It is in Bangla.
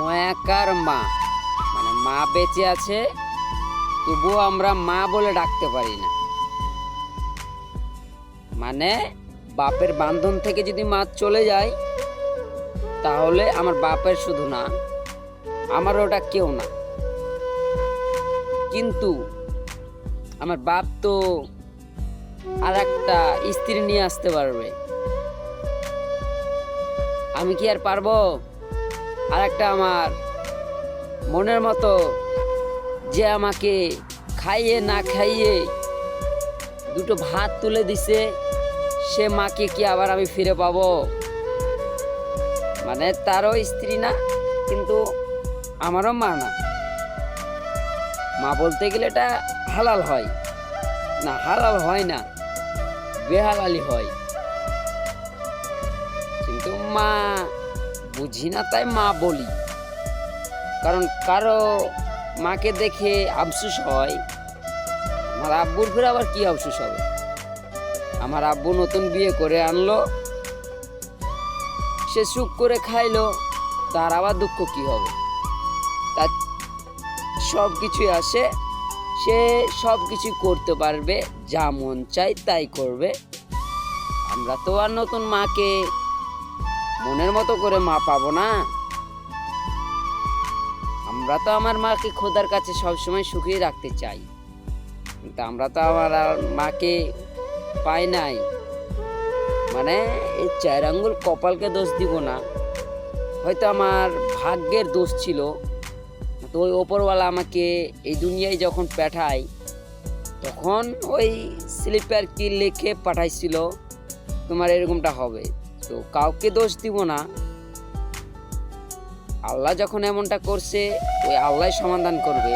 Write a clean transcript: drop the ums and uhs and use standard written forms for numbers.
ময়াকার মা, মানে মা বেঁচে আছে তবুও আমরা মা বলে ডাকতে পারি না। মানে বাপের বান্ধন থেকে যদি মা চলে যায় তাহলে আমার বাপের শুধু না, আমার ওটা কেউ না। কিন্তু আমার বাপ তো আর একটা স্ত্রী নিয়ে আসতে পারবে, আমি কি আর পারবো? আর একটা আমার মনের মতো যে আমাকে খাইয়ে না খাইয়ে দুটো ভাত তুলে দিছে, সে মাকে কি আবার আমি ফিরে পাবো? মানে তারও স্ত্রী না কিন্তু আমারও মা না। মা বলতে গেলে এটা হালাল হয় না, হালাল হয় না, বেহালালি হয়। কিন্তু মা বুঝি না তাই মা বলি, কারণ কারো মাকে দেখে আফসোস হয়। আমার আব্বুর ফিরে আবার কি আফসোস হবে? আমার আব্বু নতুন বিয়ে করে আনলো, সে সুখ করে খাইলো, তার আবার দুঃখ কি হবে? তার সব কিছুই আসে, সে সব কিছু করতে পারবে, যা মন চাই তাই করবে। আমরা তো আর নতুন মাকে মনের মতো করে মা পাবো না। আমরা তো আমার মাকে খোদার কাছে সবসময় সুখেই রাখতে চাই, কিন্তু আমরা তো আমার আর মাকে পাই নাই। মানে এই 4 আঙ্গুল কপালকে দোষ দিব না, হয়তো আমার ভাগ্যের দোষ ছিল। তো ওই ওপরওয়ালা আমাকে এই দুনিয়ায় যখন পাঠায় তখন ওই স্লিপার কি লিখে পাঠাইছিল তোমার এরকমটা হবে। তো কাউকে দোষ দিব না, আল্লাহ যখন এমনটা করছে ওই আল্লাহ সমাধান করবে।